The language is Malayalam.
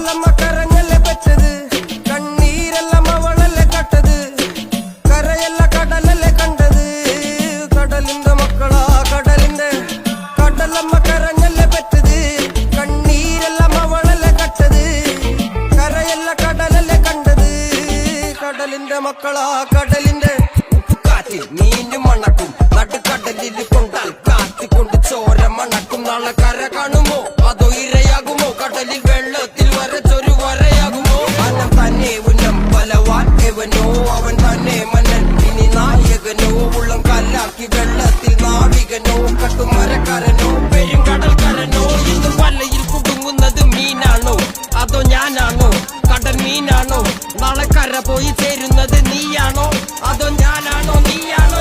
കടലമ്മ കരഞ്ഞല്ലേ പറ്റത് കണ്ണീരെല്ലാം അവളല്ലേ കട്ടത് കരയല്ല കടലല്ലേ കണ്ടത് കടലിന്റെ മക്കളാ കടലിന്റെ കടലമ്മ കരഞ്ഞല്ലേ പറ്റത് കണ്ണീരെല്ലാം അവളല്ലേ കട്ടത് കരയല്ല കടലല്ലേ കണ്ടത് കടലിന്റെ മക്കളാ കടലിന്റെ ഉപ്പുകാറ്റിൽ മീനും മണക്കും നടുക്കടലിൽ കൊണ്ടാൽ കാറ്റിക്കൊണ്ട് ചോര മണക്കും നാളെ കര കാണുമോ അതോ ഇരയാകുമോ കടലിൽ വെള്ളത്തിൽ വരച്ചൊരു വരയാകുമോ അനം തന്നെ ഉന്നം ബലവാൻ എവനോ അവൻ തന്നെ മന്നൻ ഇനി നായകനോ ഉള്ളം കല്ലാക്കി വെള്ളത്തിൽ നാവികനോ കട്ടുമരക്കാരനോ പെരും കടൽക്കാരനോ ഇന്ന് വലയിൽ കുടുങ്ങുന്നത് മീനാണോ അതോ ഞാനാണോ കടൽ മീനാണോ നാളെ കര പോയി ചേരുന്നത് നീയാണോ അതോ ഞാനാണോ നീയാണോ